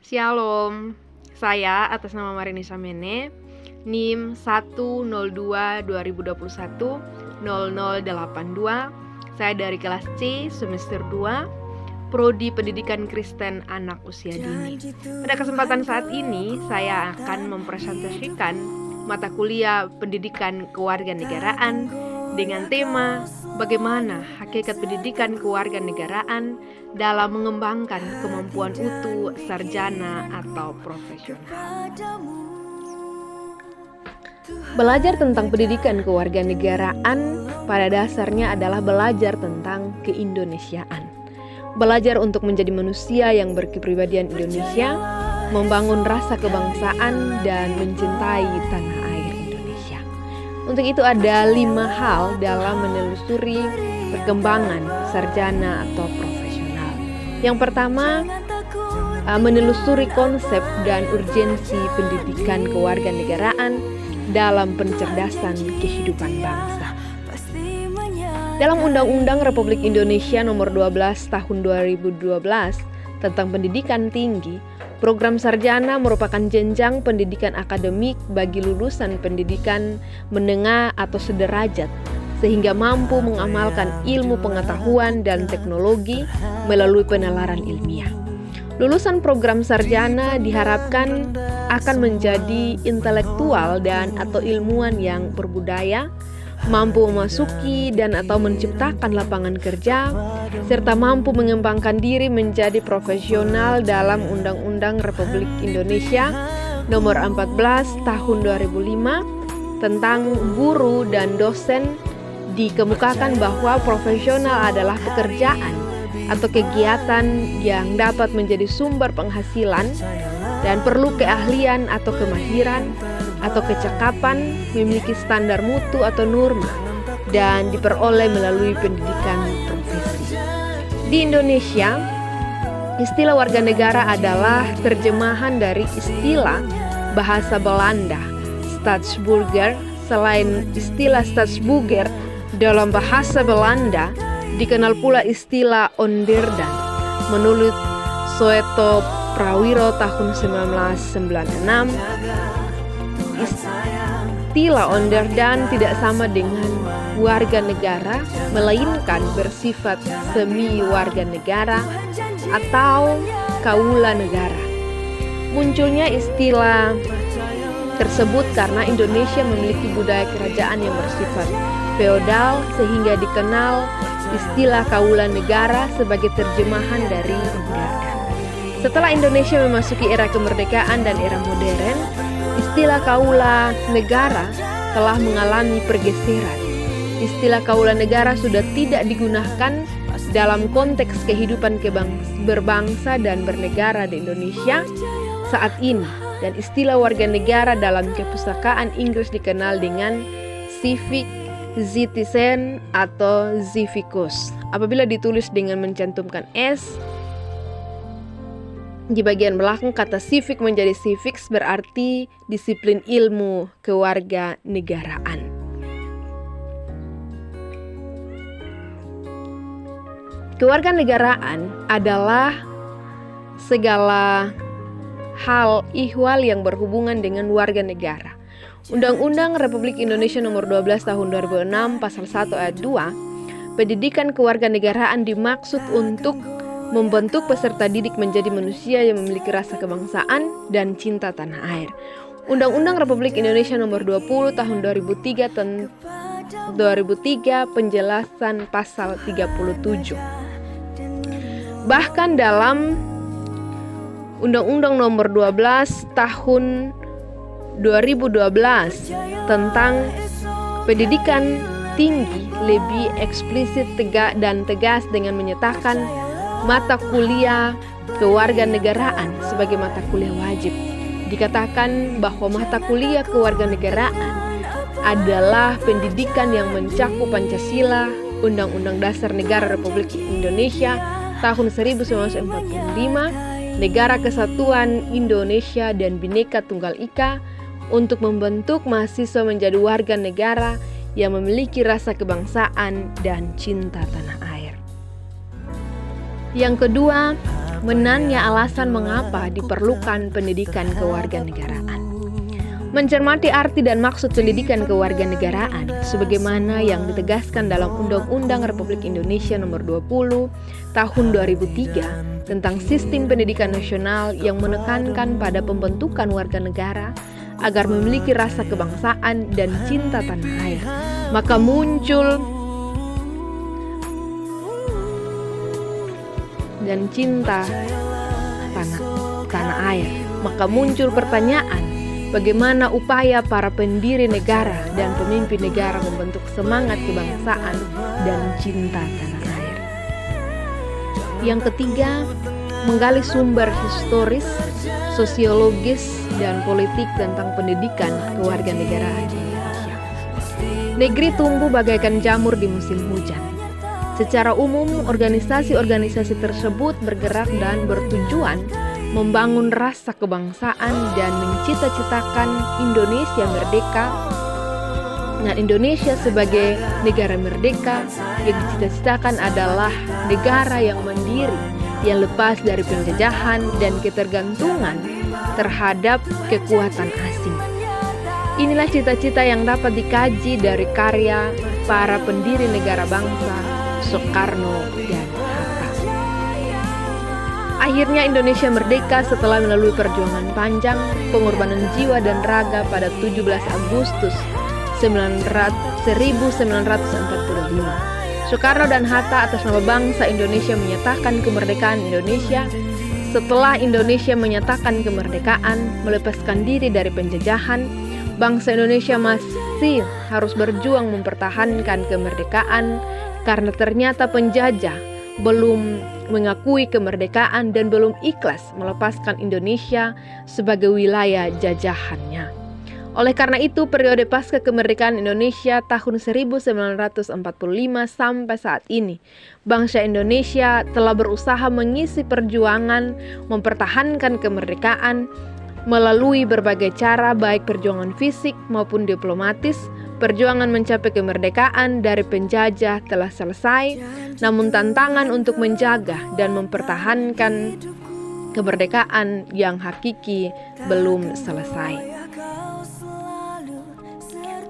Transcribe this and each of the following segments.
Shalom, saya atas nama Marinisa Mene, NIM 102-2021-0082. Saya dari kelas C, semester 2, Prodi Pendidikan Kristen Anak Usia Dini. Pada kesempatan saat ini, saya akan mempresentasikan mata kuliah Pendidikan Kewarganegaraan dengan tema bagaimana hakikat pendidikan kewarganegaraan dalam mengembangkan kemampuan utuh sarjana atau profesional. Belajar tentang pendidikan kewarganegaraan pada dasarnya adalah belajar tentang keindonesiaan. Belajar untuk menjadi manusia yang berkepribadian Indonesia, membangun rasa kebangsaan dan mencintai tanah air Indonesia. Untuk itu ada 5 hal dalam menelusuri perkembangan sarjana atau profesional. Yang pertama, menelusuri konsep dan urgensi pendidikan kewarganegaraan dalam pencerdasan kehidupan bangsa. Dalam Undang-Undang Republik Indonesia Nomor 12 Tahun 2012 tentang pendidikan tinggi, program sarjana merupakan jenjang pendidikan akademik bagi lulusan pendidikan menengah atau sederajat, sehingga mampu mengamalkan ilmu pengetahuan dan teknologi melalui penalaran ilmiah. Lulusan program sarjana diharapkan akan menjadi intelektual dan atau ilmuwan yang berbudaya, mampu memasuki dan atau menciptakan lapangan kerja, serta mampu mengembangkan diri menjadi profesional dalam Undang-Undang Republik Indonesia Nomor 14 Tahun 2005 tentang guru dan dosen. Dikemukakan bahwa profesional adalah pekerjaan atau kegiatan yang dapat menjadi sumber penghasilan dan perlu keahlian atau kemahiran atau kecakapan, memiliki standar mutu atau norma, dan diperoleh melalui pendidikan profesi. Di Indonesia, istilah warga negara adalah terjemahan dari istilah bahasa Belanda, Staatsburger. Selain istilah Staatsburger dalam bahasa Belanda, dikenal pula istilah onderdan. Menurut Soeto Prawiro tahun 1996, istilah onderdan tidak sama dengan warga negara, melainkan bersifat semi warga negara atau kaula negara. Munculnya istilah tersebut karena Indonesia memiliki budaya kerajaan yang bersifat feodal, sehingga dikenal istilah kaula negara sebagai terjemahan dari onderdan. Setelah Indonesia memasuki era kemerdekaan dan era modern, istilah kaula negara telah mengalami pergeseran. Istilah kaula negara sudah tidak digunakan dalam konteks kehidupan berbangsa dan bernegara di Indonesia saat ini, dan istilah warga negara dalam kepustakaan Inggris dikenal dengan civic citizen atau civicus. Apabila ditulis dengan mencantumkan S di bagian belakang, kata civic menjadi civics, berarti disiplin ilmu kewarganegaraan. Kewarganegaraan adalah segala hal ihwal yang berhubungan dengan warga negara. Undang-Undang Republik Indonesia Nomor 12 Tahun 2006 Pasal 1 Ayat 2, pendidikan kewarganegaraan dimaksud untuk membentuk peserta didik menjadi manusia yang memiliki rasa kebangsaan dan cinta tanah air. Undang-Undang Republik Indonesia Nomor 20 Tahun 2003 penjelasan pasal 37. Bahkan dalam Undang-Undang Nomor 12 Tahun 2012 tentang pendidikan tinggi lebih eksplisit dan tegas dengan menyatakan mata kuliah kewarganegaraan sebagai mata kuliah wajib. Dikatakan bahwa mata kuliah kewarganegaraan adalah pendidikan yang mencakup Pancasila, Undang-Undang Dasar Negara Republik Indonesia tahun 1945, Negara Kesatuan Indonesia, dan Bhinneka Tunggal Ika, untuk membentuk mahasiswa menjadi warga negara yang memiliki rasa kebangsaan dan cinta tanah air. Yang kedua, menanya alasan mengapa diperlukan pendidikan kewarganegaraan. Mencermati arti dan maksud pendidikan kewarganegaraan sebagaimana yang ditegaskan dalam Undang-Undang Republik Indonesia Nomor 20 Tahun 2003 tentang Sistem Pendidikan Nasional yang menekankan pada pembentukan warga negara agar memiliki rasa kebangsaan dan cinta tanah air, maka muncul tanah air. Maka muncul pertanyaan, bagaimana upaya para pendiri negara dan pemimpin negara membentuk semangat kebangsaan dan cinta tanah air. Yang ketiga, menggali sumber historis, sosiologis, dan politik tentang pendidikan kewarganegaraan di Indonesia. Negeri tumbuh bagaikan jamur di musim hujan. Secara umum, organisasi-organisasi tersebut bergerak dan bertujuan membangun rasa kebangsaan dan mencita-citakan Indonesia merdeka. Nah, Indonesia sebagai negara merdeka yang dicita-citakan adalah negara yang mandiri, yang lepas dari penjajahan dan ketergantungan terhadap kekuatan asing. Inilah cita-cita yang dapat dikaji dari karya para pendiri negara bangsa, Soekarno dan Hatta. Akhirnya Indonesia merdeka setelah melalui perjuangan panjang, pengorbanan jiwa dan raga pada 17 Agustus 1945. Soekarno dan Hatta atas nama bangsa Indonesia menyatakan kemerdekaan Indonesia. Setelah Indonesia menyatakan kemerdekaan, melepaskan diri dari penjajahan, bangsa Indonesia masih harus berjuang mempertahankan kemerdekaan karena ternyata penjajah belum mengakui kemerdekaan dan belum ikhlas melepaskan Indonesia sebagai wilayah jajahannya. Oleh karena itu, periode pasca kemerdekaan Indonesia tahun 1945 sampai saat ini, bangsa Indonesia telah berusaha mengisi perjuangan mempertahankan kemerdekaan melalui berbagai cara, baik perjuangan fisik maupun diplomatis. Perjuangan mencapai kemerdekaan dari penjajah telah selesai, namun tantangan untuk menjaga dan mempertahankan kemerdekaan yang hakiki belum selesai.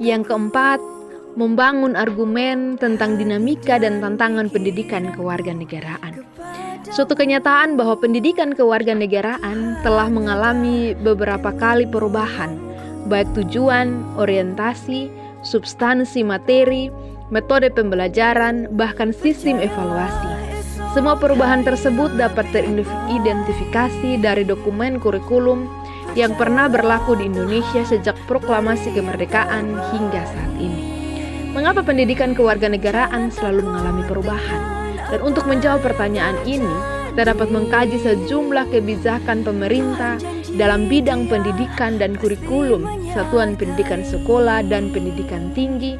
Yang keempat, membangun argumen tentang dinamika dan tantangan pendidikan kewarganegaraan. Suatu kenyataan bahwa pendidikan kewarganegaraan telah mengalami beberapa kali perubahan, baik tujuan, orientasi, substansi materi, metode pembelajaran, bahkan sistem evaluasi. Semua perubahan tersebut dapat teridentifikasi dari dokumen kurikulum yang pernah berlaku di Indonesia sejak proklamasi kemerdekaan hingga saat ini. Mengapa pendidikan kewarganegaraan selalu mengalami perubahan? Dan untuk menjawab pertanyaan ini, kita dapat mengkaji sejumlah kebijakan pemerintah dalam bidang pendidikan dan kurikulum, satuan pendidikan sekolah dan pendidikan tinggi,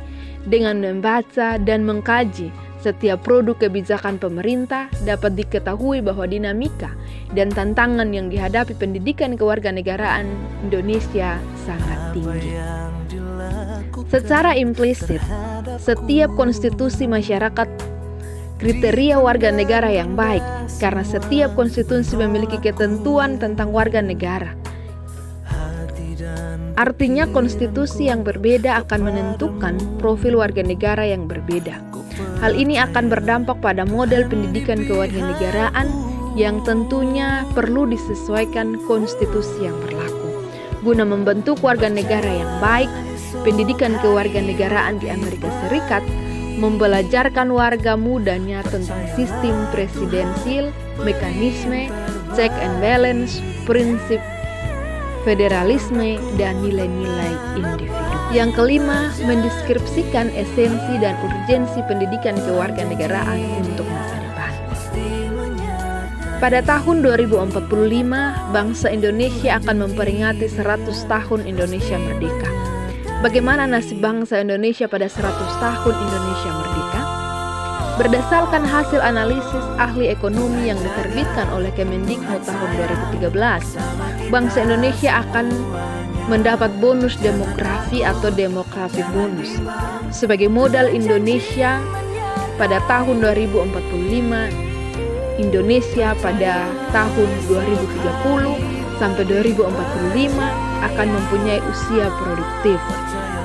dengan membaca dan mengkaji setiap produk kebijakan pemerintah. Dapat diketahui bahwa dinamika dan tantangan yang dihadapi pendidikan kewarganegaraan Indonesia sangat tinggi. Secara implisit, setiap konstitusi masyarakat kriteria warga negara yang baik, karena setiap konstitusi memiliki ketentuan tentang warga negara. Artinya konstitusi yang berbeda akan menentukan profil warga negara yang berbeda. Hal ini akan berdampak pada model pendidikan kewarganegaraan yang tentunya perlu disesuaikan konstitusi yang berlaku. Guna membentuk warga negara yang baik, pendidikan kewarganegaraan di Amerika Serikat membelajarkan warga mudanya tentang sistem presidensil, mekanisme, check and balance, prinsip federalisme, dan nilai-nilai individu. Yang kelima, mendeskripsikan esensi dan urgensi pendidikan kewarganegaraan untuk masa depan. Pada tahun 2045, bangsa Indonesia akan memperingati 100 tahun Indonesia merdeka. Bagaimana nasib bangsa Indonesia pada 100 tahun Indonesia merdeka? Berdasarkan hasil analisis ahli ekonomi yang diterbitkan oleh Kemendikbud tahun 2013, bangsa Indonesia akan mendapat bonus demografi atau demografi bonus. Sebagai modal Indonesia pada tahun 2045 Indonesia pada tahun 2030 sampai 2045 akan mempunyai usia produktif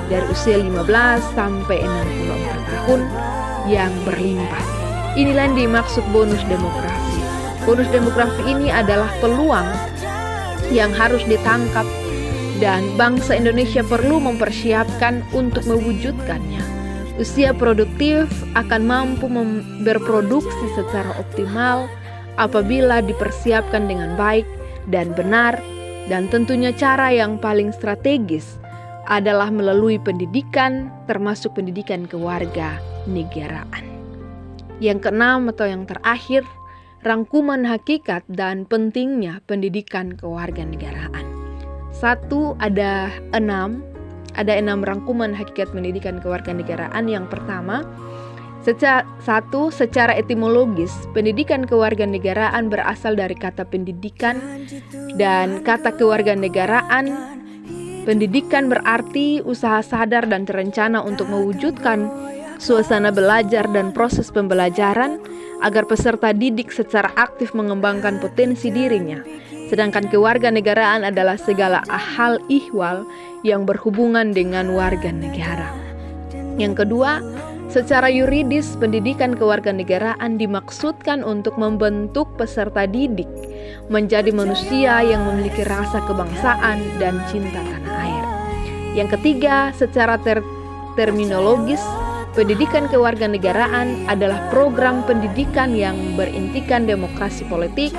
dari usia 15 sampai 64 tahun yang berlimpah. Inilah yang dimaksud bonus demografi. Bonus demografi ini adalah peluang yang harus ditangkap dan bangsa Indonesia perlu mempersiapkan untuk mewujudkannya. Usia produktif akan mampu berproduksi secara optimal apabila dipersiapkan dengan baik dan benar, dan tentunya cara yang paling strategis adalah melalui pendidikan, termasuk pendidikan kewarganegaraan. Yang keenam atau yang terakhir, rangkuman hakikat dan pentingnya pendidikan kewarganegaraan. Ada enam rangkuman hakikat pendidikan kewarganegaraan. Yang pertama, secara etimologis, pendidikan kewarganegaraan berasal dari kata pendidikan dan kata kewarganegaraan. Pendidikan berarti usaha sadar dan terencana untuk mewujudkan suasana belajar dan proses pembelajaran agar peserta didik secara aktif mengembangkan potensi dirinya. Sedangkan kewarganegaraan adalah segala hal ihwal yang berhubungan dengan warga negara. Yang kedua, secara yuridis, pendidikan kewarganegaraan dimaksudkan untuk membentuk peserta didik menjadi manusia yang memiliki rasa kebangsaan dan cinta tanah air. Yang ketiga, secara terminologis, pendidikan kewarganegaraan adalah program pendidikan yang berintikan demokrasi politik,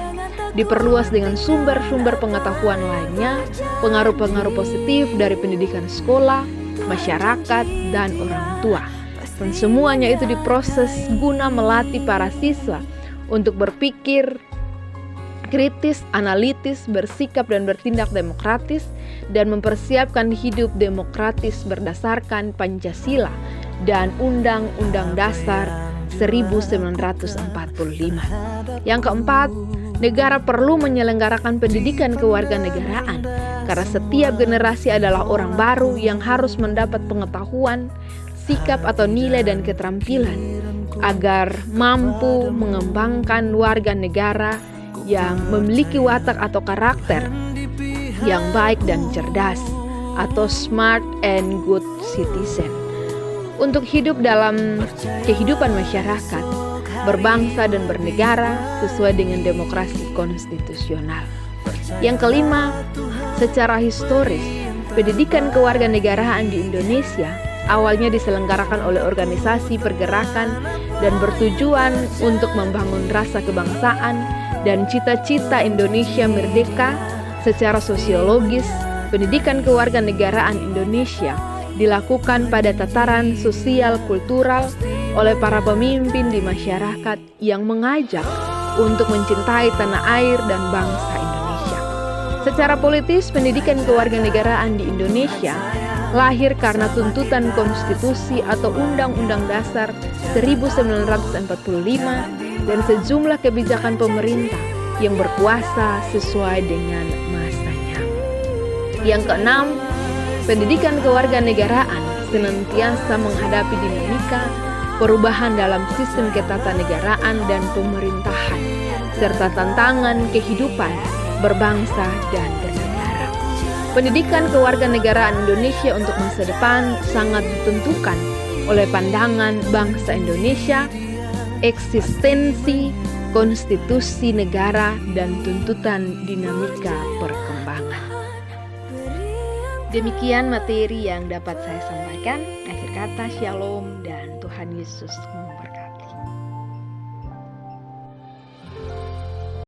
diperluas dengan sumber-sumber pengetahuan lainnya, pengaruh-pengaruh positif dari pendidikan sekolah, masyarakat, dan orang tua. Dan semuanya itu diproses guna melatih para siswa untuk berpikir kritis, analitis, bersikap dan bertindak demokratis, dan mempersiapkan hidup demokratis berdasarkan Pancasila dan Undang-Undang Dasar 1945. Yang keempat, negara perlu menyelenggarakan pendidikan kewarganegaraan karena setiap generasi adalah orang baru yang harus mendapat pengetahuan, sikap atau nilai dan keterampilan agar mampu mengembangkan warga negara yang memiliki watak atau karakter yang baik dan cerdas atau smart and good citizen untuk hidup dalam kehidupan masyarakat, berbangsa dan bernegara sesuai dengan demokrasi konstitusional. Yang kelima, secara historis, pendidikan kewarganegaraan di Indonesia awalnya diselenggarakan oleh organisasi pergerakan dan bertujuan untuk membangun rasa kebangsaan dan cita-cita Indonesia merdeka. Secara sosiologis, pendidikan kewarganegaraan Indonesia dilakukan pada tataran sosial kultural oleh para pemimpin di masyarakat yang mengajak untuk mencintai tanah air dan bangsa Indonesia. Secara politis, pendidikan kewarganegaraan di Indonesia lahir karena tuntutan konstitusi atau Undang-Undang Dasar 1945 dan sejumlah kebijakan pemerintah yang berkuasa sesuai dengan masanya. Yang keenam, pendidikan kewarganegaraan senantiasa menghadapi dinamika perubahan dalam sistem ketatanegaraan dan pemerintahan, serta tantangan kehidupan berbangsa dan bernegara. Pendidikan kewarganegaraan Indonesia untuk masa depan sangat ditentukan oleh pandangan bangsa Indonesia, eksistensi, konstitusi negara, dan tuntutan dinamika perkembangan. Demikian materi yang dapat saya sampaikan. Akhir kata, shalom dan Tuhan Yesus